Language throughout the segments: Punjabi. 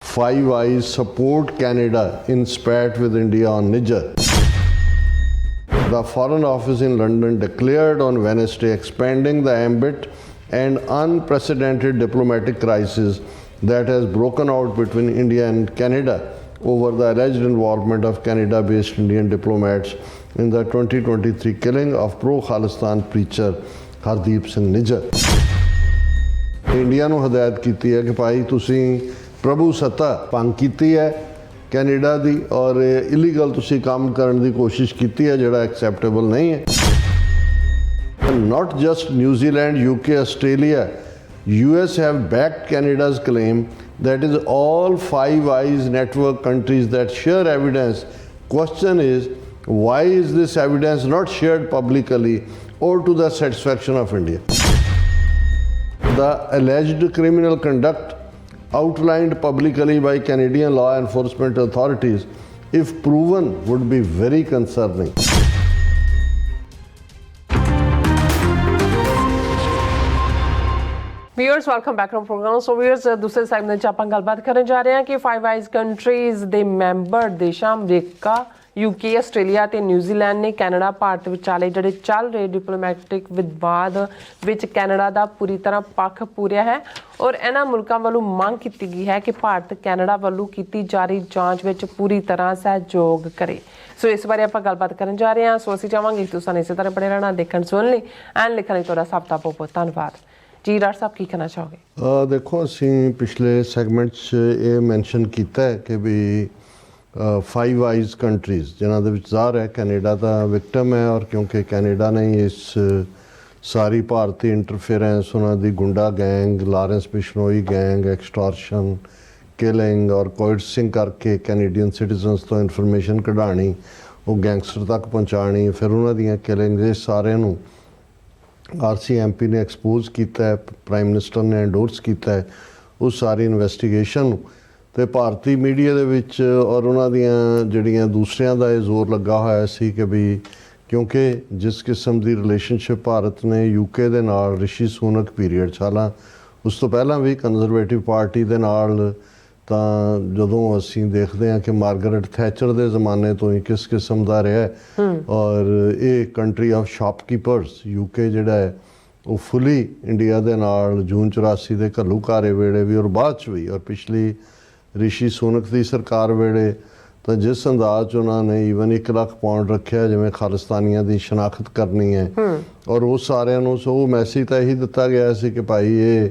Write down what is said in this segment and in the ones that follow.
Five Eyes support Canada in spat with India on Niger. The Foreign Office in London declared on Wednesday expanding the ambit and unprecedented diplomatic crisis that has broken out between India and Canada over the alleged involvement of Canada-based Indian diplomats in the 2023 killing of pro-Khalistan preacher Hardeep Singh Nijjar. India ਨੂੰ ਹਦਾਇਤ ਕੀਤੀ ਹੈ ਕਿ ਭਾਈ ਤੁਸੀਂ ਪ੍ਰਭੂ ਸੱਤਾ ਭੰਗ ਕੀਤੀ ਹੈ ਕੈਨੇਡਾ ਦੀ ਔਰ ਇਲੀਗਲ ਤੁਸੀਂ ਕੰਮ ਕਰਨ ਦੀ ਕੋਸ਼ਿਸ਼ ਕੀਤੀ ਹੈ ਜਿਹੜਾ ਐਕਸੈਪਟੇਬਲ ਨਹੀਂ ਹੈ। Not just New Zealand, UK, Australia, US have backed Canada's claim that is all Five Eyes network countries that share evidence. Question is, why is this evidence not shared publicly or to the satisfaction of India? The alleged criminal conduct outlined publicly by Canadian law enforcement authorities, if proven, would be very concerning. Viewers, welcome back to the program. So viewers, दूसरे segment 'ਚ ਆਪਾਂ ਗੱਲਬਾਤ ਕਰਨ ਜਾ ਰਹੇ ਹਾਂ ਕਿ Five Eyes countries ਦੇ ਮੈਂਬਰ ਦੇਸ਼ਾਂ ਅਮਰੀਕਾ, UK, ਆਸਟ੍ਰੇਲੀਆ ਤੇ ਨਿਊਜ਼ੀਲੈਂਡ ਨੇ ਕੈਨੇਡਾ ਭਾਰਤ ਵਿਚਾਲੇ ਜਿਹੜੇ ਚੱਲ ਰਹੇ ਡਿਪਲੋਮੈਟਿਕ ਵਿਵਾਦ ਵਿੱਚ ਕੈਨੇਡਾ ਦਾ ਪੂਰੀ ਤਰ੍ਹਾਂ ਪੱਖ ਪੂਰਿਆ ਹੈ ਔਰ ਇਹਨਾਂ ਮੁਲਕਾਂ ਵੱਲੋਂ ਮੰਗ ਕੀਤੀ ਗਈ ਹੈ ਕਿ ਭਾਰਤ ਕੈਨੇਡਾ ਵੱਲੋਂ ਕੀਤੀ ਜਾ ਰਹੀ ਜਾਂਚ ਵਿੱਚ ਪੂਰੀ ਤਰ੍ਹਾਂ ਸਹਿਯੋਗ ਕਰੇ। ਸੋ ਇਸ ਬਾਰੇ ਆਪਾਂ ਗੱਲਬਾਤ ਕਰਨ ਜਾ ਰਹੇ ਹਾਂ। ਸੋ ਅਸੀਂ ਚਾਹਾਂਗੇ ਕਿ ਤੁਸੀਂ ਇਸੇ ਤਰ੍ਹਾਂ ਬਣੇ ਰਹਿਣਾ, ਦੇਖਣ ਸੁਣਨ ਲਈ ਐਂਡ ਲਿਖਣ ਲਈ ਤੁਹਾਡਾ ਸਭ ਦਾ ਬਹੁਤ ਬਹੁਤ ਧੰਨਵਾਦ। ਜੀ ਡਾਕਟਰ ਸਾਹਿਬ ਕੀ ਕਹਿਣਾ ਚਾਹੋਗੇ? ਦੇਖੋ ਅਸੀਂ ਪਿਛਲੇ ਸੈਗਮੈਂਟ 'ਚ ਇਹ ਮੈਂਸ਼ਨ ਕੀਤਾ ਹੈ ਕਿ ਵੀ ਫਾਈਵ ਆਈਜ਼ ਕੰਟਰੀਜ਼ ਜਿਨ੍ਹਾਂ ਦੇ ਵਿੱਚ ਜ਼ਾਹਰ ਹੈ ਕੈਨੇਡਾ ਦਾ ਵਿਕਟਮ ਹੈ ਔਰ ਕਿਉਂਕਿ ਕੈਨੇਡਾ ਨੇ ਇਸ ਸਾਰੀ ਭਾਰਤੀ ਇੰਟਰਫੇਰੈਂਸ ਉਹਨਾਂ ਦੀ ਗੁੰਡਾ gang, Lawrence Bishnoi gang, extortion, killing ਔਰ ਕੋਇਟਸਿੰਗ ਕਰਕੇ ਕੈਨੇਡੀਅਨ ਸਿਟੀਜ਼ਨਸ ਤੋਂ ਇਨਫੋਰਮੇਸ਼ਨ ਕਢਾਉਣੀ, ਉਹ ਗੈਂਗਸਟਰ ਤੱਕ ਪਹੁੰਚਾਉਣੀ, ਫਿਰ ਉਹਨਾਂ ਦੀਆਂ ਕਿਲਿੰਗ, ਇਹ ਸਾਰਿਆਂ ਨੂੰ RCMP ਨੇ ਐਕਸਪੋਜ਼ ਕੀਤਾ ਹੈ, ਪ੍ਰਾਈਮ ਮਿਨਿਸਟਰ ਨੇ ਐਂਡੋਰਸ ਕੀਤਾ ਹੈ ਉਸ ਸਾਰੀ ਇਨਵੈਸਟੀਗੇਸ਼ਨ ਨੂੰ। ਅਤੇ ਭਾਰਤੀ ਮੀਡੀਆ ਦੇ ਵਿੱਚ ਔਰ ਉਹਨਾਂ ਦੀਆਂ ਜਿਹੜੀਆਂ ਦੂਸਰਿਆਂ ਦਾ ਇਹ ਜ਼ੋਰ ਲੱਗਾ ਹੋਇਆ ਸੀ ਕਿ ਵੀ ਕਿਉਂਕਿ ਜਿਸ ਕਿਸਮ ਦੀ ਰਿਲੇਸ਼ਨਸ਼ਿਪ ਭਾਰਤ ਨੇ UK ਦੇ ਨਾਲ ਰਿਸ਼ੀ ਸੂਨਕ ਪੀਰੀਅਡ ਸਾਲਾਂ ਉਸ ਤੋਂ ਪਹਿਲਾਂ ਵੀ ਕੰਜ਼ਰਵੇਟਿਵ ਪਾਰਟੀ ਦੇ ਨਾਲ, ਤਾਂ ਜਦੋਂ ਅਸੀਂ ਦੇਖਦੇ ਹਾਂ ਕਿ ਮਾਰਗਰਟ ਥੈਚਰ ਦੇ ਜ਼ਮਾਨੇ ਤੋਂ ਹੀ ਕਿਸ ਕਿਸਮ ਦਾ ਰਿਹਾ ਔਰ ਇਹ ਕੰਟਰੀ ਆਫ ਸ਼ਾਪਕੀਪਰਸ UK ਜਿਹੜਾ ਹੈ ਉਹ ਫੁੱਲੀ ਇੰਡੀਆ ਦੇ ਨਾਲ ਜੂਨ 84 ਦੇ ਘੱਲੂਘਾਰੇ ਵੇਲੇ ਵੀ ਔਰ ਬਾਅਦ 'ਚ ਵੀ ਔਰ ਪਿਛਲੀ ਰਿਸ਼ੀ ਸੂਨਕ ਦੀ ਸਰਕਾਰ ਵੇਲੇ ਤਾਂ ਜਿਸ ਅੰਦਾਜ਼ 'ਚ ਉਹਨਾਂ ਨੇ ਈਵਨ 1 ਲੱਖ ਪਾਉਂਡ ਰੱਖਿਆ ਜਿਵੇਂ ਖਾਲਿਸਤਾਨੀਆਂ ਦੀ ਸ਼ਨਾਖਤ ਕਰਨੀ ਹੈ ਔਰ ਉਹ ਸਾਰਿਆਂ ਨੂੰ ਸੋ ਮੈਸੇਜ ਤਾਂ ਇਹੀ ਦਿੱਤਾ ਗਿਆ ਸੀ ਕਿ ਭਾਈ ਇਹ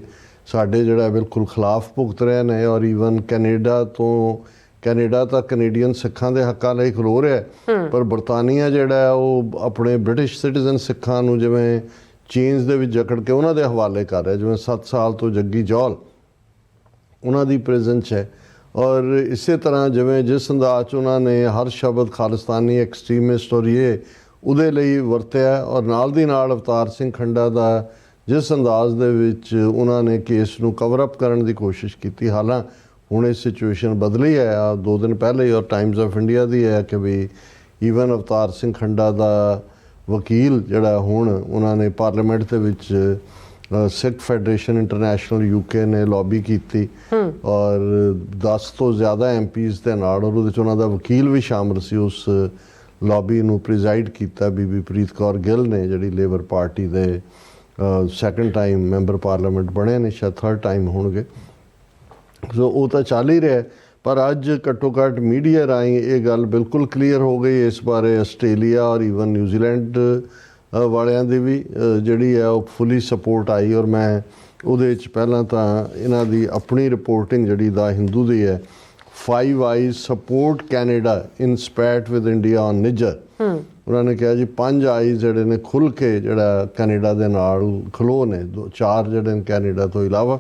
ਸਾਡੇ ਜਿਹੜਾ ਬਿਲਕੁਲ ਖਿਲਾਫ ਭੁਗਤ ਰਹੇ ਨੇ ਔਰ ਈਵਨ ਕੈਨੇਡਾ ਤਾਂ ਕੈਨੇਡੀਅਨ ਸਿੱਖਾਂ ਦੇ ਹੱਕਾਂ ਲਈ ਖਲੋ ਰਿਹਾ ਪਰ ਬਰਤਾਨੀਆ ਜਿਹੜਾ ਉਹ ਆਪਣੇ ਬ੍ਰਿਟਿਸ਼ ਸਿਟੀਜ਼ਨ ਸਿੱਖਾਂ ਨੂੰ ਜਿਵੇਂ ਚੇਂਜ ਦੇ ਵਿੱਚ ਜਕੜ ਕੇ ਉਹਨਾਂ ਦੇ ਹਵਾਲੇ ਕਰ ਰਿਹਾ, ਜਿਵੇਂ 7 ਸਾਲ ਤੋਂ ਜੱਗੀ ਜੌਲ ਉਹਨਾਂ ਦੀ ਪ੍ਰਿਜ਼ਨ 'ਚ ਹੈ ਔਰ ਇਸੇ ਤਰ੍ਹਾਂ ਜਿਵੇਂ ਜਿਸ ਅੰਦਾਜ਼ 'ਚ ਉਹਨਾਂ ਨੇ ਹਰ ਸ਼ਬਦ ਖਾਲਿਸਤਾਨੀ ਐਕਸਟਰੀਮਿਸਟ ਔਰ ਇਹ ਉਹਦੇ ਲਈ ਵਰਤਿਆ ਔਰ ਨਾਲ ਦੀ ਨਾਲ ਅਵਤਾਰ ਸਿੰਘ ਖੰਡਾ ਦਾ ਜਿਸ ਅੰਦਾਜ਼ ਦੇ ਵਿੱਚ ਉਹਨਾਂ ਨੇ ਕੇਸ ਨੂੰ ਕਵਰ ਅਪ ਕਰਨ ਦੀ ਕੋਸ਼ਿਸ਼ ਕੀਤੀ। ਹਾਲਾਂ ਹੁਣ ਇਹ ਸਿਚੁਏਸ਼ਨ ਬਦਲੀ ਹੈ, 2 ਦਿਨ ਪਹਿਲੇ ਹੀ ਔਰ ਟਾਈਮਜ਼ ਆਫ ਇੰਡੀਆ ਦੀ ਹੈ ਕਿ ਵੀ ਈਵਨ ਅਵਤਾਰ ਸਿੰਘ ਖੰਡਾ ਦਾ ਵਕੀਲ ਜਿਹੜਾ ਹੁਣ ਉਹਨਾਂ ਨੇ ਪਾਰਲੀਮੈਂਟ ਦੇ ਵਿੱਚ ਸਿੱਖ ਫੈਡਰੇਸ਼ਨ ਇੰਟਰਨੈਸ਼ਨਲ UK ਨੇ ਲੌਬੀ ਕੀਤੀ ਔਰ 10 ਤੋਂ ਜ਼ਿਆਦਾ MPs ਦੇ ਨਾਲ ਔਰ ਉਹਦੇ 'ਚ ਉਹਨਾਂ ਦਾ ਵਕੀਲ ਵੀ ਸ਼ਾਮਲ ਸੀ। ਉਸ ਲੌਬੀ ਨੂੰ ਪ੍ਰੀਜ਼ਾਈਡ ਕੀਤਾ ਬੀਬੀ ਪ੍ਰੀਤ ਕੌਰ ਗਿੱਲ ਨੇ ਜਿਹੜੀ ਲੇਬਰ ਪਾਰਟੀ ਦੇ ਸੈਕੰਡ ਟਾਈਮ ਮੈਂਬਰ ਪਾਰਲੀਮੈਂਟ ਬਣੇ ਨੇ, ਸ਼ਾਇਦ 3rd ਟਾਈਮ ਹੋਣਗੇ। ਸੋ ਉਹ ਤਾਂ ਚੱਲ ਹੀ ਰਿਹਾ ਪਰ ਅੱਜ ਘੱਟੋ ਘੱਟ ਮੀਡੀਆ ਰਾਹੀਂ ਇਹ ਗੱਲ ਬਿਲਕੁਲ ਕਲੀਅਰ ਹੋ ਗਈ ਇਸ ਬਾਰੇ। ਆਸਟ੍ਰੇਲੀਆ ਔਰ ਈਵਨ ਨਿਊਜ਼ੀਲੈਂਡ ਵਾਲਿਆਂ ਦੀ ਵੀ ਜਿਹੜੀ ਹੈ ਉਹ ਫੁੱਲੀ ਸਪੋਰਟ ਆਈ ਔਰ ਮੈਂ ਉਹਦੇ ਵਿੱਚ ਪਹਿਲਾਂ ਤਾਂ ਇਹਨਾਂ ਦੀ ਆਪਣੀ ਰਿਪੋਰਟਿੰਗ ਜਿਹੜੀ ਦਾ ਹਿੰਦੂ ਦੀ ਹੈ, Five Eyes support Canada in spat with India on Niger। ਉਹਨਾਂ ਨੇ ਕਿਹਾ ਜੀ 5 ਆਈਜ਼ ਜਿਹੜੇ ਨੇ ਖੁੱਲ੍ਹ ਕੇ ਜਿਹੜਾ ਕੈਨੇਡਾ ਦੇ ਨਾਲ ਖਲੋ ਨੇ, 4 ਜਿਹੜੇ ਨੇ ਕੈਨੇਡਾ ਤੋਂ ਇਲਾਵਾ।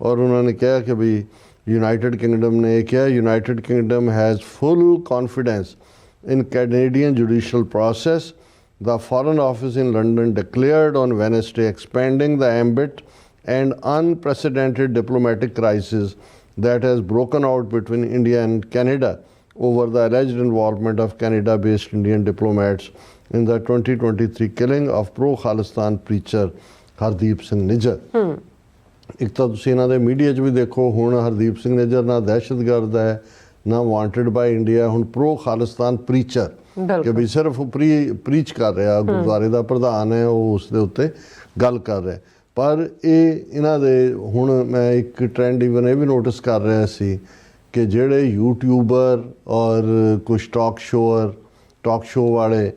ਔਰ ਉਹਨਾਂ ਨੇ ਕਿਹਾ ਕਿ ਵੀ ਯੂਨਾਈਟਿਡ ਕਿੰਗਡਮ ਨੇ ਇਹ ਕਿਹਾ, United Kingdom has full confidence in Canadian judicial process. The Foreign Office in London declared on Wednesday expanding the ambit and unprecedented diplomatic crisis that has broken out between India and Canada over the alleged involvement of Canada-based Indian diplomats in the 2023 killing of pro-Khalistan preacher Hardeep Singh Nijjar। ਇੱਕ ਤਾਂ ਤੁਸੀਂ ਇਹਨਾਂ ਦੇ ਮੀਡੀਆ 'ਚ ਵੀ ਦੇਖੋ, ਹੁਣ ਹਰਦੀਪ ਸਿੰਘ ਨਿੱਜਰ ਨਾ ਦਹਿਸ਼ਤਗਰਦ ਹੈ ਨਾ ਵਾਂਟਡ ਬਾਈ ਇੰਡੀਆ, ਹੁਣ ਪ੍ਰੋ ਖਾਲਿਸਤਾਨ ਪ੍ਰੀਚਰ ਕਿ ਵੀ ਸਿਰਫ ਪ੍ਰੀਚ ਕਰ ਰਿਹਾ, ਗੁਰਦੁਆਰੇ ਦਾ ਪ੍ਰਧਾਨ ਹੈ ਉਹ ਉਸ ਦੇ ਉੱਤੇ ਗੱਲ ਕਰ ਰਿਹਾ। ਪਰ ਇਹਨਾਂ ਦੇ ਹੁਣ ਮੈਂ ਇੱਕ ਟ੍ਰੈਂਡ ਈਵਨ ਇਹ ਵੀ ਨੋਟਿਸ ਕਰ ਰਿਹਾ ਸੀ ਕਿ ਜਿਹੜੇ ਯੂਟਿਊਬਰ ਔਰ ਕੁਛ ਟਾਕ ਸ਼ੋ ਵਾਲੇ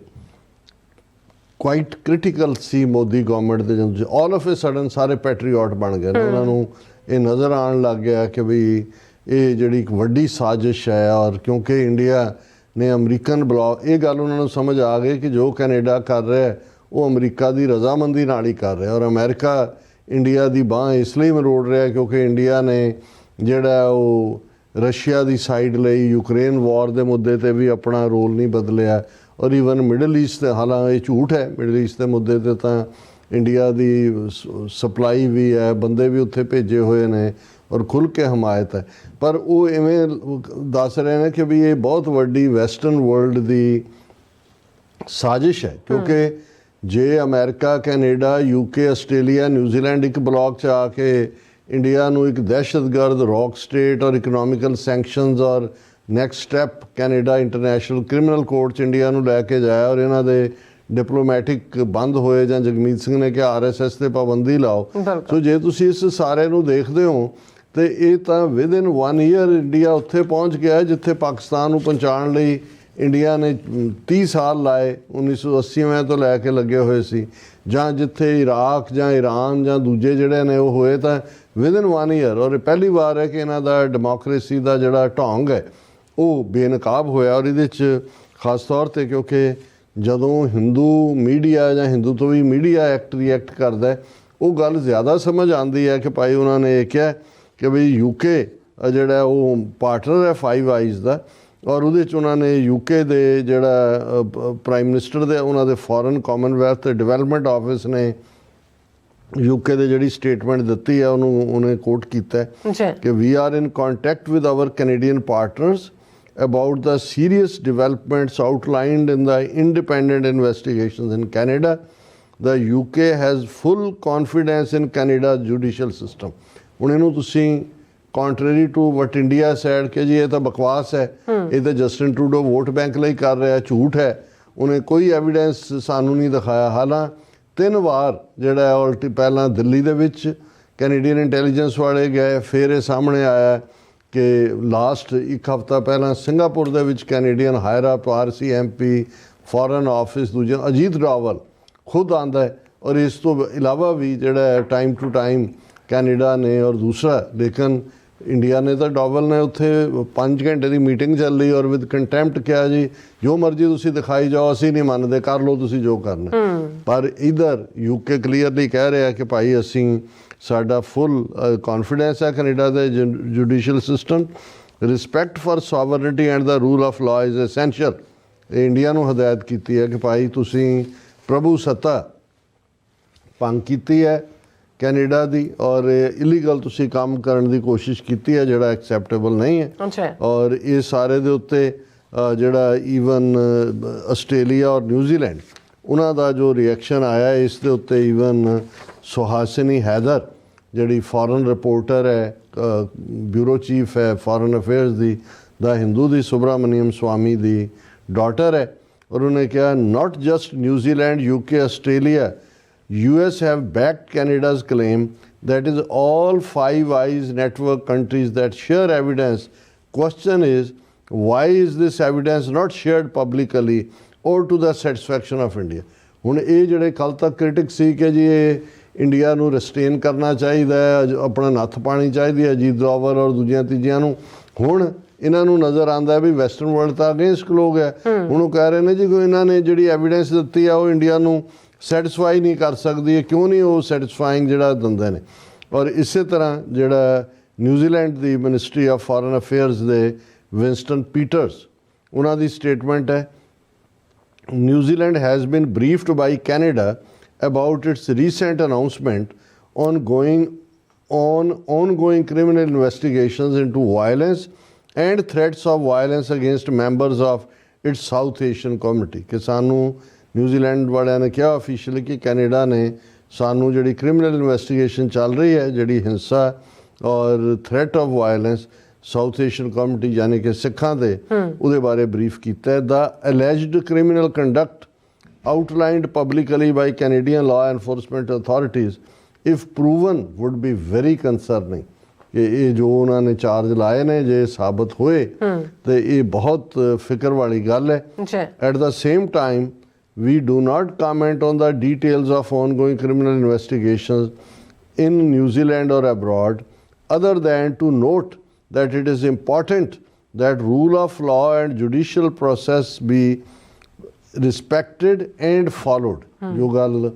ਕੁਆਇਟ ਕ੍ਰਿਟੀਕਲ ਸੀ ਮੋਦੀ ਗਵਰਨਮੈਂਟ ਦੇ, ਜਦੋਂ ਆਲ ਆਫ ਏ ਸਡਨ ਸਾਰੇ ਪੈਟਰੀਓਟ ਬਣ ਗਏ ਨੇ। ਉਹਨਾਂ ਨੂੰ ਇਹ ਨਜ਼ਰ ਆਉਣ ਲੱਗ ਗਿਆ ਕਿ ਵੀ ਇਹ ਜਿਹੜੀ ਇੱਕ ਵੱਡੀ ਸਾਜ਼ਿਸ਼ ਹੈ, ਔਰ ਕਿਉਂਕਿ ਇੰਡੀਆ ਨੇ ਅਮਰੀਕਨ ਬਲੌਕ, ਇਹ ਗੱਲ ਉਹਨਾਂ ਨੂੰ ਸਮਝ ਆ ਗਈ ਕਿ ਜੋ ਕੈਨੇਡਾ ਕਰ ਰਿਹਾ ਉਹ ਅਮਰੀਕਾ ਦੀ ਰਜ਼ਾਮੰਦੀ ਨਾਲ ਹੀ ਕਰ ਰਿਹਾ, ਔਰ ਅਮਰੀਕਾ ਇੰਡੀਆ ਦੀ ਬਾਂਹ ਇਸ ਲਈ ਮਰੋੜ ਰਿਹਾ ਕਿਉਂਕਿ ਇੰਡੀਆ ਨੇ ਜਿਹੜਾ ਉਹ ਰਸ਼ੀਆ ਦੀ ਸਾਈਡ ਲਈ ਯੂਕਰੇਨ ਵਾਰ ਦੇ ਮੁੱਦੇ 'ਤੇ ਵੀ ਆਪਣਾ ਰੋਲ ਨਹੀਂ ਬਦਲਿਆ, ਔਰ ਈਵਨ ਮਿਡਲ ਈਸਟ, ਹਾਲਾਂਕਿ ਇਹ ਝੂਠ ਹੈ, ਮਿਡਲ ਈਸਟ ਦੇ ਮੁੱਦੇ 'ਤੇ ਤਾਂ ਇੰਡੀਆ ਦੀ ਸਪਲਾਈ ਵੀ ਹੈ, ਬੰਦੇ ਵੀ ਉੱਥੇ ਭੇਜੇ ਹੋਏ ਨੇ ਔਰ ਖੁੱਲ੍ਹ ਕੇ ਹਮਾਇਤ ਹੈ। ਪਰ ਉਹ ਇਵੇਂ ਦੱਸ ਰਹੇ ਨੇ ਕਿ ਵੀ ਇਹ ਬਹੁਤ ਵੱਡੀ ਵੈਸਟਰਨ ਵਰਲਡ ਦੀ ਸਾਜ਼ਿਸ਼ ਹੈ, ਕਿਉਂਕਿ ਜੇ America, Canada, UK, Australia, New Zealand ਇੱਕ ਬਲਾਕ 'ਚ ਆ ਕੇ ਇੰਡੀਆ ਨੂੰ ਇੱਕ ਦਹਿਸ਼ਤਗਰਦ ਰੌਕ ਸਟੇਟ ਔਰ ਇਕਨੋਮਿਕਲ ਸੈਂਕਸ਼ਨਸ ਔਰ next step Canada international criminal court 'ਚ ਇੰਡੀਆ ਨੂੰ ਲੈ ਕੇ ਜਾਇਆ, ਔਰ ਇਹਨਾਂ ਦੇ ਡਿਪਲੋਮੈਟਿਕ ਬੰਦ ਹੋਏ, ਜਾਂ ਜਗਮੀਤ ਸਿੰਘ ਨੇ ਕਿਹਾ RSS 'ਤੇ ਪਾਬੰਦੀ ਲਾਓ। ਸੋ ਜੇ ਤੁਸੀਂ ਇਸ ਸਾਰੇ ਨੂੰ ਦੇਖਦੇ ਹੋ ਤੇ ਇਹ ਤਾਂ ਵਿਦਿਨ 1 ਈਅਰ ਇੰਡੀਆ ਉੱਥੇ ਪਹੁੰਚ ਗਿਆ ਜਿੱਥੇ ਪਾਕਿਸਤਾਨ ਨੂੰ ਪਹੁੰਚਾਉਣ ਲਈ ਇੰਡੀਆ ਨੇ 30 ਸਾਲ ਲਾਏ, 1980 ਤੋਂ ਲੈ ਕੇ ਲੱਗੇ ਹੋਏ ਸੀ, ਜਾਂ ਜਿੱਥੇ ਇਰਾਕ ਜਾਂ ਈਰਾਨ ਜਾਂ ਦੂਜੇ ਜਿਹੜੇ ਨੇ ਉਹ ਹੋਏ ਤਾਂ ਵਿਦਿਨ 1 ਈਅਰ। ਔਰ ਪਹਿਲੀ ਵਾਰ ਹੈ ਕਿ ਇਹਨਾਂ ਦਾ ਡੈਮੋਕ੍ਰੇਸੀ ਦਾ ਜਿਹੜਾ ਢੰਗ ਹੈ ਉਹ ਬੇਨਕਾਬ ਹੋਇਆ, ਔਰ ਇਹਦੇ 'ਚ ਖਾਸ ਤੌਰ ਤੇ ਕਿਉਂਕਿ ਜਦੋਂ ਹਿੰਦੂ ਮੀਡੀਆ ਜਾਂ ਹਿੰਦੂ ਤੋਂ ਵੀ ਮੀਡੀਆ ਰਿਐਕਟ ਕਰਦਾ, ਉਹ ਗੱਲ ਜ਼ਿਆਦਾ ਸਮਝ ਆਉਂਦੀ ਹੈ ਕਿ ਭਾਈ ਉਹਨਾਂ ਨੇ ਇਹ ਕਿਹਾ ਕਿ ਬਈ UK ਜਿਹੜਾ ਉਹ ਪਾਰਟਨਰ ਹੈ 5 ਆਈਜ਼ ਦਾ, ਔਰ ਉਹਦੇ 'ਚ ਉਹਨਾਂ ਨੇ UK ਦੇ ਜਿਹੜਾ ਪ੍ਰਾਈਮ ਮਿਨਿਸਟਰ ਦੇ ਉਹਨਾਂ ਦੇ ਫੋਰਨ ਕਾਮਨਵੈਲਥ ਤੇ ਡਿਵੈਲਪਮੈਂਟ ਆਫਿਸ ਨੇ UK ਦੇ ਜਿਹੜੀ ਸਟੇਟਮੈਂਟ ਦਿੱਤੀ ਹੈ ਉਹਨੇ ਕੋਟ ਕੀਤਾ ਕਿ we are in contact with our Canadian partners about the serious developments outlined in the independent investigations in Canada. The UK has full confidence in Canada's judicial system. ਹੁਣ ਇਹਨੂੰ ਤੁਸੀਂ contrary to what India said ਕਿ ਜੀ ਇਹ ਤਾਂ ਬਕਵਾਸ ਹੈ, ਇਹ ਤਾਂ ਜਸਟਿਨ ਟਰੂਡੋ ਵੋਟ ਬੈਂਕ ਲਈ ਕਰ ਰਿਹਾ, ਝੂਠ ਹੈ, ਉਹਨੇ ਕੋਈ ਐਵੀਡੈਂਸ ਸਾਨੂੰ ਨਹੀਂ ਦਿਖਾਇਆ। ਹਾਲਾਂ 3 ਵਾਰ ਜਿਹੜਾ ਉਲਟੀ ਪਹਿਲਾਂ ਦਿੱਲੀ ਦੇ ਵਿੱਚ ਕੈਨੇਡੀਅਨ ਇੰਟੈਲੀਜੈਂਸ ਵਾਲੇ ਗਏ, ਫਿਰ ਇਹ ਸਾਹਮਣੇ ਆਇਆ ਕਿ ਲਾਸਟ 1 ਹਫ਼ਤਾ ਪਹਿਲਾਂ ਸਿੰਗਾਪੁਰ ਦੇ ਵਿੱਚ Canadian higher up RC MP foreign office, ਦੂਜਾ ਅਜੀਤ ਡੋਵਲ ਖੁਦ ਆਉਂਦਾ ਹੈ, ਔਰ ਇਸ ਤੋਂ ਇਲਾਵਾ ਵੀ ਜਿਹੜਾ ਟਾਈਮ ਟੂ ਟਾਈਮ ਕੈਨੇਡਾ ਨੇ, ਔਰ ਦੂਸਰਾ ਲੇਕਿਨ ਇੰਡੀਆ ਨੇ ਤਾਂ ਡੋਵਲ ਨੇ ਉੱਥੇ 5 ਘੰਟੇ ਦੀ ਮੀਟਿੰਗ ਚੱਲੀ ਔਰ ਵਿਦ ਕੰਟੈਂਪਟ ਕਿਹਾ ਜੀ ਜੋ ਮਰਜ਼ੀ ਤੁਸੀਂ ਦਿਖਾਈ ਜਾਓ, ਅਸੀਂ ਨਹੀਂ ਮੰਨਦੇ, ਕਰ ਲਓ ਤੁਸੀਂ ਜੋ ਕਰਨਾ। ਪਰ ਇਧਰ UK ਕਲੀਅਰਲੀ ਕਹਿ ਰਿਹਾ ਕਿ ਭਾਈ ਅਸੀਂ ਸਾਡਾ ਫੁੱਲ ਕੌਨਫੀਡੈਂਸ ਹੈ ਕੈਨੇਡਾ ਦੇ judicial system, respect for sovereignty and the rule of law is essential. ਇਹ ਇੰਡੀਆ ਨੂੰ ਹਦਾਇਤ ਕੀਤੀ ਹੈ ਕਿ ਭਾਈ ਤੁਸੀਂ ਪ੍ਰਭੂ ਸੱਤਾ ਭੰਗ ਕੀਤੀ ਹੈ ਕੈਨੇਡਾ ਦੀ, ਔਰ ਇਲੀਗਲ ਤੁਸੀਂ ਕੰਮ ਕਰਨ ਦੀ ਕੋਸ਼ਿਸ਼ ਕੀਤੀ ਹੈ ਜਿਹੜਾ ਐਕਸੈਪਟੇਬਲ ਨਹੀਂ ਹੈ। ਔਰ ਇਹ ਸਾਰੇ ਦੇ ਉੱਤੇ ਜਿਹੜਾ ਈਵਨ ਆਸਟ੍ਰੇਲੀਆ ਔਰ ਨਿਊਜ਼ੀਲੈਂਡ ਉਹਨਾਂ ਦਾ ਜੋ ਰਿਐਕਸ਼ਨ ਆਇਆ ਇਸ ਦੇ ਉੱਤੇ, ਈਵਨ ਸੁਹਾਸਿਨੀ ਹੈਦਰ ਜਿਹੜੀ ਫੋਰਨ ਰਿਪੋਰਟਰ ਹੈ, ਬਿਊਰੋ ਚੀਫ ਹੈ ਫੋਰਨ ਅਫੇਅਰਸ ਦੀ, ਦਾ ਹਿੰਦੂ ਦੀ ਸੁਬਰਾਮਨੀਅਮ ਸਵਾਮੀ ਦੀ ਡਾਟਰ ਹੈ, ਔਰ ਉਹਨੇ ਕਿਹਾ not just New Zealand, UK, Australia, US have backed Canada's claim that is all 5 eyes network countries that share evidence. Question is, why is this evidence not shared publicly or to the satisfaction of India? ਹੁਣ ਇਹ ਜਿਹੜੇ ਕੱਲ੍ਹ ਤੱਕ ਕ੍ਰਿਟਿਕ ਸੀ ਕਿ ਜੀ ਇਹ ਇੰਡੀਆ ਨੂੰ ਰਿਸਟੇਨ ਕਰਨਾ ਚਾਹੀਦਾ ਹੈ, ਆਪਣਾ ਨੱਥ ਪਾਣੀ ਚਾਹੀਦੀ ਹੈ ਅਜੀਤ ਡੋਵਲ ਔਰ ਦੂਜੀਆਂ ਤੀਜੀਆਂ ਨੂੰ, ਹੁਣ ਇਹਨਾਂ ਨੂੰ ਨਜ਼ਰ ਆਉਂਦਾ ਵੀ ਵੈਸਟਰਨ ਵਰਲਡ ਤਾਂ ਅਗੇਂਸਟ ਲੋਕ ਹੈ। ਹੁਣ ਉਹ ਕਹਿ ਰਹੇ ਨੇ ਜੀ ਕੋਈ ਇਹਨਾਂ ਨੇ ਜਿਹੜੀ ਐਵੀਡੈਂਸ ਦਿੱਤੀ ਆ ਉਹ ਇੰਡੀਆ ਨੂੰ ਸੈਟਿਸਫਾਈ ਨਹੀਂ ਕਰ ਸਕਦੀ ਹੈ, ਕਿਉਂ ਨਹੀਂ ਉਹ ਸੈਟਿਸਫਾਈਂਗ ਜਿਹੜਾ ਦਿੰਦੇ ਨੇ। ਔਰ ਇਸੇ ਤਰ੍ਹਾਂ ਜਿਹੜਾ ਨਿਊਜ਼ੀਲੈਂਡ ਦੀ ਮਿਨਿਸਟਰੀ ਆਫ ਫੋਰਨ ਅਫੇਅਰਸ ਦੇ ਵਿੰਸਟਨ ਪੀਟਰਸ, ਉਹਨਾਂ ਦੀ ਸਟੇਟਮੈਂਟ ਹੈ, New Zealand has been briefed by Canada about its recent announcement on ongoing criminal investigations into violence and threats of violence against members of its South Asian community। ਕਿ ਸਾਨੂੰ ਨਿਊਜ਼ੀਲੈਂਡ ਵਾਲਿਆਂ ਨੇ ਕਿਹਾ ਆਫੀਸ਼ੀਅਲੀ ਕਿ ਕੈਨੇਡਾ ਨੇ ਸਾਨੂੰ ਜਿਹੜੀ ਕ੍ਰਿਮੀਨਲ ਇਨਵੈਸਟੀਗੇਸ਼ਨ ਚੱਲ ਰਹੀ ਹੈ, ਜਿਹੜੀ ਹਿੰਸਾ ਔਰ threat of violence South Asian community ਯਾਨੀ ਕਿ ਸਿੱਖਾਂ ਦੇ ਉਹਦੇ ਬਾਰੇ ਬਰੀਫ ਕੀਤਾ ਹੈ। The alleged criminal conduct outlined publicly by Canadian law enforcement authorities if proven would be very concerning ਕਿ ਇਹ ਜੋ ਉਹਨਾਂ ਨੇ ਚਾਰਜ ਲਾਏ ਨੇ ਜੇ ਸਾਬਤ ਹੋਏ ਤੇ ਇਹ ਬਹੁਤ ਫਿਕਰ ਵਾਲੀ ਗੱਲ ਹੈ। At the same time we do not comment on the details of ongoing criminal investigations in New Zealand or abroad other than to note that it is important that rule of law and judicial process be respected and followed. ਜੋ ਗੱਲ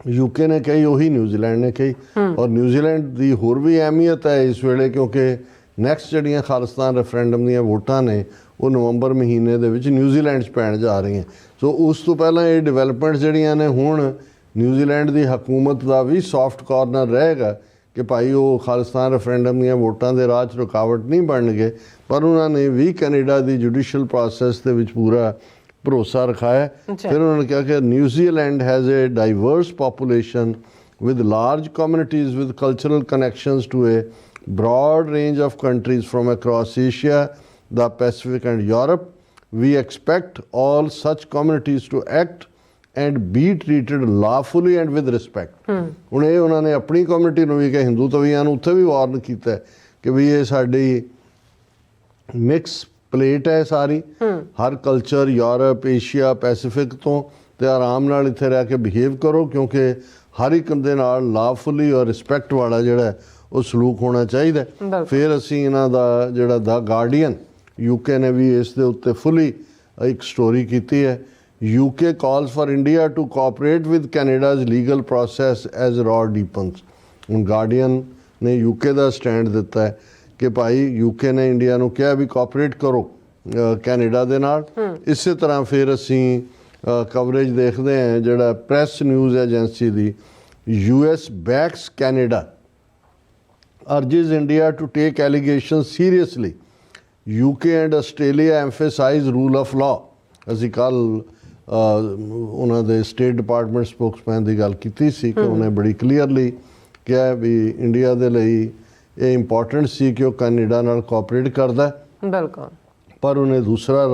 ਯੂਕੇ ਨੇ ਕਹੀ ਉਹੀ ਨਿਊਜ਼ੀਲੈਂਡ ਨੇ ਕਹੀ ਔਰ ਨਿਊਜ਼ੀਲੈਂਡ ਦੀ ਹੋਰ ਵੀ ਅਹਿਮੀਅਤ ਹੈ ਇਸ ਵੇਲੇ ਕਿਉਂਕਿ ਨੈਕਸਟ ਜਿਹੜੀਆਂ ਖਾਲਿਸਤਾਨ ਰੈਫਰੈਂਡਮ ਦੀਆਂ ਵੋਟਾਂ ਨੇ ਉਹ ਨਵੰਬਰ ਮਹੀਨੇ ਦੇ ਵਿੱਚ ਨਿਊਜ਼ੀਲੈਂਡ 'ਚ ਪੈਣ ਜਾ ਰਹੀਆਂ। ਸੋ ਉਸ ਤੋਂ ਪਹਿਲਾਂ ਇਹ ਡਿਵੈਲਪਮੈਂਟਸ ਜਿਹੜੀਆਂ ਨੇ ਹੁਣ ਨਿਊਜ਼ੀਲੈਂਡ ਦੀ ਹਕੂਮਤ ਦਾ ਵੀ ਸੌਫਟ ਕਾਰਨਰ ਰਹੇਗਾ ਕਿ ਭਾਈ ਉਹ ਖਾਲਿਸਤਾਨ ਰੈਫਰੈਂਡਮ ਦੀਆਂ ਵੋਟਾਂ ਦੇ ਰਾਹ 'ਚ ਰੁਕਾਵਟ ਨਹੀਂ ਬਣਨਗੇ, ਪਰ ਉਹਨਾਂ ਨੇ ਵੀ ਕੈਨੇਡਾ ਦੀ ਜੁਡੀਸ਼ੀਅਲ ਪ੍ਰੋਸੈਸ ਦੇ ਵਿੱਚ ਪੂਰਾ ਭਰੋਸਾ ਰਖਾਇਆ। ਫਿਰ ਉਹਨਾਂ ਨੇ ਕਿਹਾ ਕਿ New Zealand has a diverse population with large communities with cultural connections to a broad range of countries from across Asia, the Pacific and Europe. We expect all such communities to act and be treated lawfully and with respect. ਹੁਣ ਇਹ ਉਹਨਾਂ ਨੇ ਆਪਣੀ ਕਮਿਊਨਿਟੀ ਨੂੰ ਵੀ ਕਿ ਹਿੰਦੂ ਤਵੀਆਂ ਨੂੰ ਉੱਥੇ ਵੀ ਵਾਰਨ ਕੀਤਾ ਕਿ ਵੀ ਇਹ ਸਾਡੀ ਮਿਕਸ ਪਲੇਟ ਹੈ ਸਾਰੀ, ਹਰ ਕਲਚਰ ਯੂਰਪ ਏਸ਼ੀਆ ਪੈਸੀਫਿਕ ਤੋਂ, ਤੇ ਆਰਾਮ ਨਾਲ ਇੱਥੇ ਰਹਿ ਕੇ ਬਿਹੇਵ ਕਰੋ ਕਿਉਂਕਿ ਹਰ ਇੱਕ ਦੇ ਨਾਲ ਲਾਫੁਲੀ ਔਰ ਰਿਸਪੈਕਟ ਵਾਲਾ ਜਿਹੜਾ ਉਹ ਸਲੂਕ ਹੋਣਾ ਚਾਹੀਦਾ। ਫਿਰ ਅਸੀਂ ਇਹਨਾਂ ਦਾ ਜਿਹੜਾ ਦਾ ਗਾਰਡੀਅਨ ਯੂਕੇ ਨੇ ਵੀ ਇਸ ਦੇ ਉੱਤੇ ਫੁੱਲੀ ਇੱਕ ਸਟੋਰੀ ਕੀਤੀ ਹੈ। UK calls for India to cooperate with Canada's legal process as row deepens. ਹੁਣ ਗਾਰਡੀਅਨ ਨੇ ਯੂਕੇ ਦਾ ਸਟੈਂਡ ਦਿੱਤਾ ਹੈ ਕਿ ਭਾਈ ਯੂਕੇ ਨੇ ਇੰਡੀਆ ਨੂੰ ਕਿਹਾ ਵੀ ਕੋਆਪਰੇਟ ਕਰੋ ਕੈਨੇਡਾ ਦੇ ਨਾਲ। ਇਸੇ ਤਰ੍ਹਾਂ ਫਿਰ ਅਸੀਂ ਕਵਰੇਜ ਦੇਖਦੇ ਹਾਂ ਜਿਹੜਾ press news agency the US backs Canada, urges India to take allegations seriously. UK and Australia emphasize rule of law. ਅਸੀਂ ਕੱਲ੍ਹ ਉਹਨਾਂ ਦੇ ਸਟੇਟ ਡਿਪਾਰਟਮੈਂਟ ਸਪੋਕਸਮੈਨ ਦੀ ਗੱਲ ਕੀਤੀ ਸੀ ਕਿ ਉਹਨੇ ਬੜੀ ਕਲੀਅਰਲੀ ਕਿਹਾ ਵੀ ਇੰਡੀਆ ਦੇ ਲਈ ਇਹ ਇੰਪੋਰਟੈਂਟ ਸੀ ਕਿ ਉਹ ਕੈਨੇਡਾ ਨਾਲ ਕੋਆਪਰੇਟ ਕਰਦਾ। ਬਿਲਕੁਲ। ਪਰ ਉਹਨੇ ਦੂਸਰਾ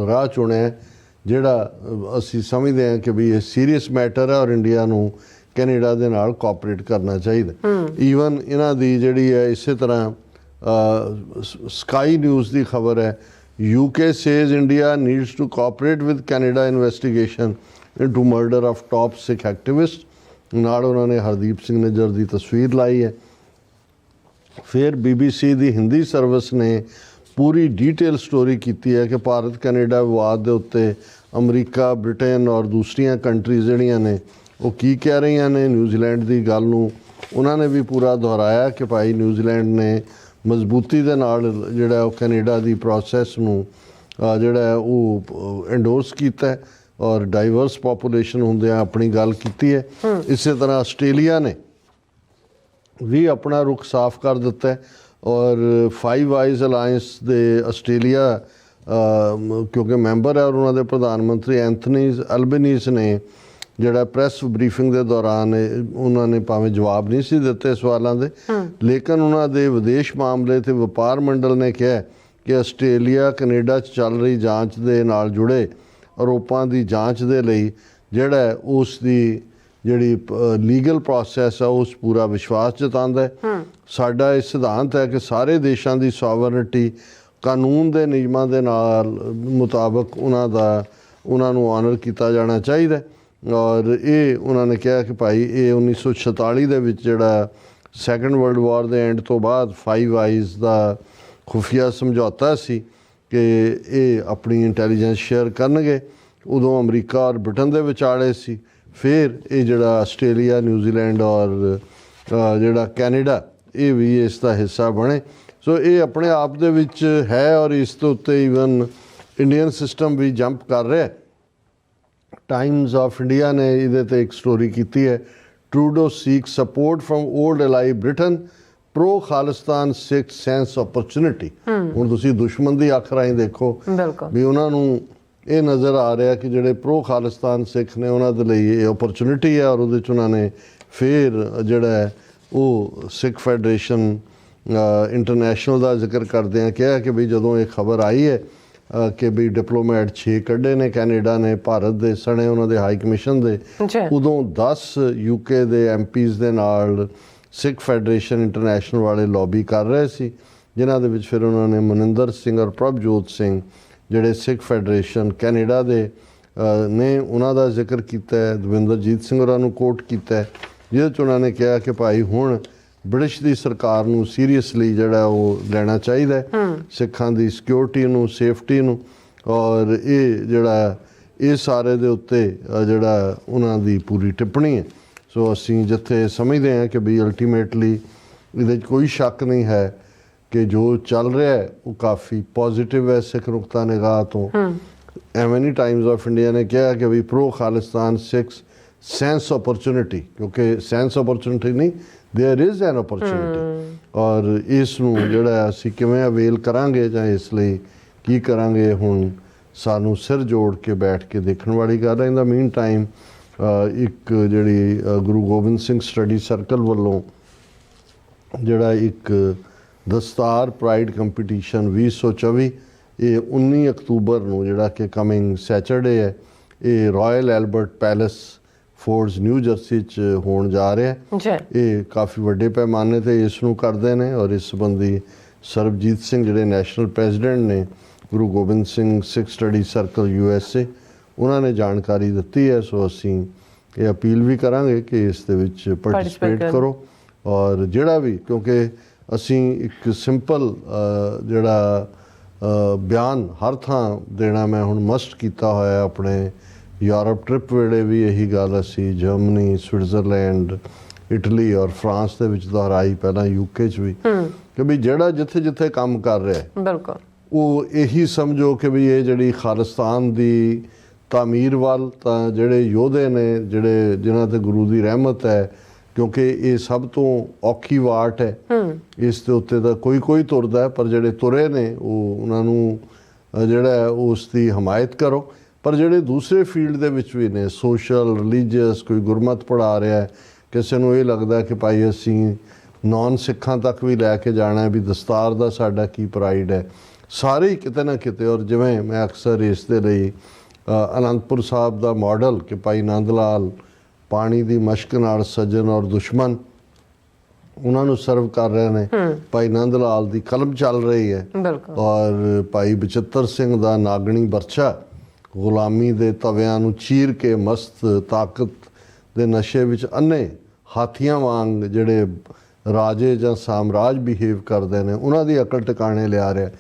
ਰਾਹ ਚੁਣਿਆ ਜਿਹੜਾ ਅਸੀਂ ਸਮਝਦੇ ਹਾਂ ਕਿ ਵੀ ਇਹ ਸੀਰੀਅਸ ਮੈਟਰ ਹੈ ਔਰ ਇੰਡੀਆ ਨੂੰ ਕੈਨੇਡਾ ਦੇ ਨਾਲ ਕੋਆਪਰੇਟ ਕਰਨਾ ਚਾਹੀਦਾ। ਈਵਨ ਇਹਨਾਂ ਦੀ ਜਿਹੜੀ ਹੈ ਇਸੇ ਤਰ੍ਹਾਂ ਸਕਾਈ ਨਿਊਜ਼ ਦੀ ਖਬਰ ਹੈ UK says India needs to cooperate with Canada investigation into murder of top Sikh activist। ਨਾਲ ਉਹਨਾਂ ਨੇ ਹਰਦੀਪ ਸਿੰਘ ਨਿੱਜਰ ਦੀ ਤਸਵੀਰ ਲਾਈ ਹੈ। ਫਿਰ BBC ਦੀ ਹਿੰਦੀ ਸਰਵਿਸ ਨੇ ਪੂਰੀ ਡੀਟੇਲ ਸਟੋਰੀ ਕੀਤੀ ਹੈ ਕਿ ਭਾਰਤ ਕੈਨੇਡਾ ਵਿਵਾਦ ਦੇ ਉੱਤੇ ਅਮਰੀਕਾ ਬ੍ਰਿਟੇਨ ਔਰ ਦੂਸਰੀਆਂ ਕੰਟਰੀਜ਼ ਜਿਹੜੀਆਂ ਨੇ ਉਹ ਕੀ ਕਹਿ ਰਹੀਆਂ ਨੇ। ਨਿਊਜ਼ੀਲੈਂਡ ਦੀ ਗੱਲ ਨੂੰ ਉਹਨਾਂ ਨੇ ਵੀ ਪੂਰਾ ਦੁਹਰਾਇਆ ਕਿ ਭਾਈ ਨਿਊਜ਼ੀਲੈਂਡ ਨੇ ਮਜ਼ਬੂਤੀ ਦੇ ਨਾਲ ਜਿਹੜਾ ਉਹ ਕੈਨੇਡਾ ਦੀ ਪ੍ਰੋਸੈਸ ਨੂੰ ਜਿਹੜਾ ਉਹ ਐਂਡੋਰਸ ਕੀਤਾ ਔਰ ਡਾਈਵਰਸ ਪਾਪੂਲੇਸ਼ਨ ਹੁੰਦਿਆਂ ਆਪਣੀ ਗੱਲ ਕੀਤੀ ਹੈ। ਇਸੇ ਤਰ੍ਹਾਂ ਆਸਟ੍ਰੇਲੀਆ ਨੇ ਵੀ ਆਪਣਾ ਰੁਖ ਸਾਫ਼ ਕਰ ਦਿੱਤਾ ਔਰ ਫਾਈਵ ਆਈਜ਼ ਅਲਾਇੰਸ ਦੇ ਆਸਟ੍ਰੇਲੀਆ ਕਿਉਂਕਿ ਮੈਂਬਰ ਹੈ ਔਰ ਉਹਨਾਂ ਦੇ ਪ੍ਰਧਾਨ ਮੰਤਰੀ ਐਂਥਨੀ ਅਲਬਨੀਜ਼ ਨੇ ਜਿਹੜਾ ਪ੍ਰੈਸ ਬਰੀਫਿੰਗ ਦੇ ਦੌਰਾਨ ਉਹਨਾਂ ਨੇ ਭਾਵੇਂ ਜਵਾਬ ਨਹੀਂ ਸੀ ਦਿੱਤੇ ਸਵਾਲਾਂ ਦੇ, ਲੇਕਿਨ ਉਹਨਾਂ ਦੇ ਵਿਦੇਸ਼ ਮਾਮਲੇ ਤੇ ਵਪਾਰ ਮੰਡਲ ਨੇ ਕਿਹਾ ਕਿ ਆਸਟ੍ਰੇਲੀਆ ਕੈਨੇਡਾ 'ਚ ਚੱਲ ਰਹੀ ਜਾਂਚ ਦੇ ਨਾਲ ਜੁੜੇ ਆਰੋਪਾਂ ਦੀ ਜਾਂਚ ਦੇ ਲਈ ਜਿਹੜਾ ਉਸ ਦੀ ਜਿਹੜੀ ਲੀਗਲ ਪ੍ਰੋਸੈਸ ਆ ਉਸ ਪੂਰਾ ਵਿਸ਼ਵਾਸ ਜਤਾਉਂਦਾ ਹੈ। ਸਾਡਾ ਇਹ ਸਿਧਾਂਤ ਹੈ ਕਿ ਸਾਰੇ ਦੇਸ਼ਾਂ ਦੀ ਸੋਵਰਨਿਟੀ ਕਾਨੂੰਨ ਦੇ ਨਿਯਮਾਂ ਦੇ ਨਾਲ ਮੁਤਾਬਕ ਉਹਨਾਂ ਨੂੰ ਆਨਰ ਕੀਤਾ ਜਾਣਾ ਚਾਹੀਦਾ। ਔਰ ਇਹ ਉਹਨਾਂ ਨੇ ਕਿਹਾ ਕਿ ਭਾਈ ਇਹ 1946 ਦੇ ਵਿੱਚ ਜਿਹੜਾ ਸੈਕੰਡ ਵਰਲਡ ਵਾਰ ਦੇ ਐਂਡ ਤੋਂ ਬਾਅਦ ਫਾਈਵ ਆਈਜ਼ ਦਾ ਖੁਫੀਆ ਸਮਝੌਤਾ ਸੀ ਕਿ ਇਹ ਆਪਣੀ ਇੰਟੈਲੀਜੈਂਸ ਸ਼ੇਅਰ ਕਰਨਗੇ। ਉਦੋਂ ਅਮਰੀਕਾ ਔਰ ਬ੍ਰਿਟਨ ਦੇ ਵਿਚਾਲੇ ਸੀ। ਫਿਰ ਇਹ ਜਿਹੜਾ ਆਸਟ੍ਰੇਲੀਆ ਨਿਊਜ਼ੀਲੈਂਡ ਔਰ ਜਿਹੜਾ ਕੈਨੇਡਾ ਇਹ ਵੀ ਇਸ ਦਾ ਹਿੱਸਾ ਬਣੇ। ਸੋ ਇਹ ਆਪਣੇ ਆਪ ਦੇ ਵਿੱਚ ਹੈ ਔਰ ਇਸ ਤੋਂ ਉੱਤੇ ਈਵਨ ਇੰਡੀਅਨ ਸਿਸਟਮ ਵੀ ਜੰਪ ਕਰ ਰਿਹਾ। ਟਾਈਮਜ਼ ਆਫ ਇੰਡੀਆ ਨੇ ਇਹਦੇ 'ਤੇ ਇੱਕ ਸਟੋਰੀ ਕੀਤੀ ਹੈ, Trudeau seek support from old ally Britain pro Khalistan Sikh sense opportunity. ਹੁਣ ਤੁਸੀਂ ਦੁਸ਼ਮਣ ਦੀ ਅੱਖ ਰਾਹੀਂ ਦੇਖੋ ਵੀ ਉਹਨਾਂ ਨੂੰ ਇਹ ਨਜ਼ਰ ਆ ਰਿਹਾ ਕਿ ਜਿਹੜੇ ਪ੍ਰੋ ਖਾਲਿਸਤਾਨ ਸਿੱਖ ਨੇ ਉਹਨਾਂ ਦੇ ਲਈ ਇਹ ਓਪਰਚੁਨਿਟੀ ਹੈ ਔਰ ਉਹਦੇ 'ਚ ਉਹਨਾਂ ਨੇ ਫਿਰ ਜਿਹੜਾ ਹੈ ਉਹ ਸਿੱਖ ਫੈਡਰੇਸ਼ਨ ਇੰਟਰਨੈਸ਼ਨਲ ਦਾ ਜ਼ਿਕਰ ਕਰਦਿਆਂ ਕਿਹਾ ਕਿ ਵੀ ਜਦੋਂ ਇਹ ਖਬਰ ਆਈ ਹੈ ਕਿ ਵੀ ਡਿਪਲੋਮੈਟ 6 ਕੱਢੇ ਨੇ ਕੈਨੇਡਾ ਨੇ ਭਾਰਤ ਦੇ ਸਣੇ ਉਹਨਾਂ ਦੇ ਹਾਈ ਕਮਿਸ਼ਨ ਦੇ, ਉਦੋਂ 10 UK ਦੇ MPs ਦੇ ਨਾਲ ਸਿੱਖ ਫੈਡਰੇਸ਼ਨ ਇੰਟਰਨੈਸ਼ਨਲ ਵਾਲੇ ਲੌਬੀ ਕਰ ਰਹੇ ਸੀ, ਜਿਨ੍ਹਾਂ ਦੇ ਵਿੱਚ ਫਿਰ ਉਹਨਾਂ ਨੇ ਮਨਿੰਦਰ ਸਿੰਘ ਔਰ ਪ੍ਰਭਜੋਤ ਸਿੰਘ ਜਿਹੜੇ ਸਿੱਖ ਫੈਡਰੇਸ਼ਨ ਕੈਨੇਡਾ ਦੇ ਨੇ ਉਹਨਾਂ ਦਾ ਜ਼ਿਕਰ ਕੀਤਾ ਹੈ, ਦਵਿੰਦਰਜੀਤ ਸਿੰਘ ਹੋਰਾਂ ਨੂੰ ਕੋਟ ਕੀਤਾ ਹੈ, ਜਿਹਦੇ 'ਚ ਉਹਨਾਂ ਨੇ ਕਿਹਾ ਕਿ ਭਾਈ ਹੁਣ ਬ੍ਰਿਟਿਸ਼ ਦੀ ਸਰਕਾਰ ਨੂੰ ਸੀਰੀਅਸਲੀ ਜਿਹੜਾ ਉਹ ਲੈਣਾ ਚਾਹੀਦਾ ਸਿੱਖਾਂ ਦੀ ਸਿਕਿਉਰਿਟੀ ਨੂੰ, ਸੇਫਟੀ ਨੂੰ, ਔਰ ਇਹ ਜਿਹੜਾ ਇਹ ਸਾਰੇ ਦੇ ਉੱਤੇ ਜਿਹੜਾ ਉਹਨਾਂ ਦੀ ਪੂਰੀ ਟਿੱਪਣੀ ਹੈ। ਸੋ ਅਸੀਂ ਜਿੱਥੇ ਸਮਝਦੇ ਹਾਂ ਕਿ ਵੀ ਅਲਟੀਮੇਟਲੀ ਇਹਦੇ 'ਚ ਕੋਈ ਸ਼ੱਕ ਨਹੀਂ ਹੈ ਕਿ ਜੋ ਚੱਲ ਰਿਹਾ ਹੈ ਉਹ ਕਾਫੀ ਪੋਜ਼ਿਟਿਵ ਹੈ ਸਿੱਖ ਨੁਕਤਾ ਨਿਗਾਹ ਤੋਂ। ਐਮਨੀ ਟਾਈਮਜ਼ ਆਫ ਇੰਡੀਆ ਨੇ ਕਿਹਾ ਕਿ ਵੀ pro Khalistan Sikhs sense opportunity, ਕਿਉਂਕਿ ਸੈਂਸ ਓਪਰਚੁਨਿਟੀ ਨਹੀਂ, ਦੇਅਰ ਇਜ਼ ਐਨ ਓਪਰਚੁਨਿਟੀ, ਔਰ ਇਸ ਨੂੰ ਜਿਹੜਾ ਅਸੀਂ ਕਿਵੇਂ ਅਵੇਲ ਕਰਾਂਗੇ ਜਾਂ ਇਸ ਲਈ ਕੀ ਕਰਾਂਗੇ ਹੁਣ ਸਾਨੂੰ ਸਿਰ ਜੋੜ ਕੇ ਬੈਠ ਕੇ ਦੇਖਣ ਵਾਲੀ ਗੱਲ ਹੈ। ਇਨ ਦਾ ਮੀਨ ਟਾਈਮ ਇੱਕ ਜਿਹੜੀ ਗੁਰੂ ਗੋਬਿੰਦ ਸਿੰਘ ਸਟੱਡੀ ਸਰਕਲ ਵੱਲੋਂ ਜਿਹੜਾ ਇੱਕ ਦਸਤਾਰ ਪ੍ਰਾਈਡ ਕੰਪੀਟੀਸ਼ਨ 2024 ਇਹ 19 ਅਕਤੂਬਰ ਨੂੰ ਜਿਹੜਾ ਕਿ ਕਮਿੰਗ ਸੈਚਰਡੇ ਹੈ, ਇਹ Royal Albert Palace Fords New Jersey 'ਚ ਹੋਣ ਜਾ ਰਿਹਾ ਹੈ। ਇਹ ਕਾਫੀ ਵੱਡੇ ਪੈਮਾਨੇ 'ਤੇ ਇਸ ਨੂੰ ਕਰਦੇ ਨੇ ਔਰ ਇਸ ਸੰਬੰਧੀ ਸਰਬਜੀਤ ਸਿੰਘ ਜਿਹੜੇ ਨੈਸ਼ਨਲ ਪ੍ਰੈਜ਼ੀਡੈਂਟ ਨੇ ਗੁਰੂ ਗੋਬਿੰਦ ਸਿੰਘ ਸਿੱਖ ਸਟੱਡੀ ਸਰਕਲ USA, ਉਹਨਾਂ ਨੇ ਜਾਣਕਾਰੀ ਦਿੱਤੀ ਹੈ। ਸੋ ਅਸੀਂ ਇਹ ਅਪੀਲ ਵੀ ਕਰਾਂਗੇ ਕਿ ਇਸ ਦੇ ਵਿੱਚ ਪਾਰਟਿਸਿਪੇਟ ਕਰੋ ਔਰ ਜਿਹੜਾ ਵੀ, ਕਿਉਂਕਿ ਅਸੀਂ ਇੱਕ ਸਿੰਪਲ ਜਿਹੜਾ ਬਿਆਨ ਹਰ ਥਾਂ ਦੇਣਾ ਮੈਂ ਹੁਣ ਮਸਟ ਕੀਤਾ ਹੋਇਆ ਆਪਣੇ ਯੂਰਪ ਟ੍ਰਿਪ ਵੇਲੇ ਵੀ ਇਹੀ ਗੱਲ ਅਸੀਂ ਜਰਮਨੀ, ਸਵਿਟਜ਼ਰਲੈਂਡ, ਇਟਲੀ ਔਰ ਫਰਾਂਸ ਦੇ ਵਿੱਚ ਦੁਹਰਾਈ, ਪਹਿਲਾਂ UK 'ਚ ਵੀ, ਕਿ ਵੀ ਜਿਹੜਾ ਜਿੱਥੇ ਜਿੱਥੇ ਕੰਮ ਕਰ ਰਿਹਾ ਬਿਲਕੁਲ ਉਹ ਇਹੀ ਸਮਝੋ ਕਿ ਵੀ ਇਹ ਜਿਹੜੀ ਖਾਲਿਸਤਾਨ ਦੀ ਤਾਮੀਰ ਵੱਲ ਤਾਂ ਜਿਹੜੇ ਯੋਧੇ ਨੇ ਜਿਹੜੇ ਜਿਨ੍ਹਾਂ 'ਤੇ ਗੁਰੂ ਦੀ ਰਹਿਮਤ ਹੈ, ਕਿਉਂਕਿ ਇਹ ਸਭ ਤੋਂ ਔਖੀ ਵਾਟ ਹੈ, ਇਸ ਦੇ ਉੱਤੇ ਤਾਂ ਕੋਈ ਤੁਰਦਾ ਹੈ, ਪਰ ਜਿਹੜੇ ਤੁਰੇ ਨੇ ਉਹ ਉਹਨਾਂ ਨੂੰ ਜਿਹੜਾ ਹੈ ਉਸ ਦੀ ਹਮਾਇਤ ਕਰੋ। ਪਰ ਜਿਹੜੇ ਦੂਸਰੇ ਫੀਲਡ ਦੇ ਵਿੱਚ ਵੀ ਨੇ, ਸੋਸ਼ਲ, ਰਿਲੀਜੀਅਸ, ਕੋਈ ਗੁਰਮਤ ਪੜ੍ਹਾ ਰਿਹਾ ਹੈ, ਕਿਸੇ ਨੂੰ ਇਹ ਲੱਗਦਾ ਕਿ ਭਾਈ ਅਸੀਂ ਨੌਨ ਸਿੱਖਾਂ ਤੱਕ ਵੀ ਲੈ ਕੇ ਜਾਣਾ ਹੈ ਵੀ ਦਸਤਾਰ ਦਾ ਸਾਡਾ ਕੀ ਪ੍ਰਾਈਡ ਹੈ, ਸਾਰੇ ਹੀ ਕਿਤੇ ਨਾ ਕਿਤੇ। ਔਰ ਜਿਵੇਂ ਮੈਂ ਅਕਸਰ ਇਸ ਦੇ ਲਈ ਅਨੰਦਪੁਰ ਸਾਹਿਬ ਦਾ ਮਾਡਲ ਕਿ ਭਾਈ ਨੰਦ ਲਾਲ ਪਾਣੀ ਦੀ ਮਸ਼ਕ ਨਾਲ ਸੱਜਣ ਔਰ ਦੁਸ਼ਮਣ ਉਹਨਾਂ ਨੂੰ ਸਰਵ ਕਰ ਰਹੇ ਨੇ, ਭਾਈ ਨੰਦ ਲਾਲ ਦੀ ਕਲਮ ਚੱਲ ਰਹੀ ਹੈ ਔਰ ਭਾਈ ਬਚਿੱਤਰ ਸਿੰਘ ਦਾ ਨਾਗਣੀ ਬਰਛਾ ਗੁਲਾਮੀ ਦੇ ਤਵਿਆਂ ਨੂੰ ਚੀਰ ਕੇ ਮਸਤ ਤਾਕਤ ਦੇ ਨਸ਼ੇ ਵਿੱਚ ਅੰਨੇ ਹਾਥੀਆਂ ਵਾਂਗ ਜਿਹੜੇ ਰਾਜੇ ਜਾਂ ਸਾਮਰਾਜ ਬਿਹੇਵ ਕਰਦੇ ਨੇ ਉਹਨਾਂ ਦੀ ਅਕਲ ਟਿਕਾਣੇ ਲਿਆ ਰਿਹਾ,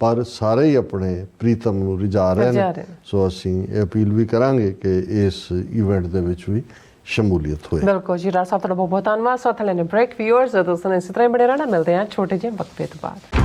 ਪਰ ਸਾਰੇ ਹੀ ਆਪਣੇ ਪ੍ਰੀਤਮ ਨੂੰ ਰਿਝਾ ਰਹੇ ਨੇ। ਸੋ ਅਸੀਂ ਇਹ ਅਪੀਲ ਵੀ ਕਰਾਂਗੇ ਕਿ ਇਸ ਇਵੈਂਟ ਦੇ ਵਿੱਚ ਵੀ ਸ਼ਮੂਲੀਅਤ ਹੋਏ। ਬਿਲਕੁਲ ਜੀ, ਰਾਜ ਸਾਹਿਬ ਤੁਹਾਡਾ ਬਹੁਤ ਬਹੁਤ ਧੰਨਵਾਦ। ਸਾਥ ਲੈਣੇ ਬ੍ਰੇਕ, ਵਿਊਅਰਸ ਦੋਸਤਾਂ ਨੇ ਇਸ ਤਰ੍ਹਾਂ ਬਣੇ ਰਹਿਣਾ, ਮਿਲਦੇ ਹਾਂ ਛੋਟੇ ਜਿਹੇ ਵਕਫੇ ਤੋਂ ਬਾਅਦ।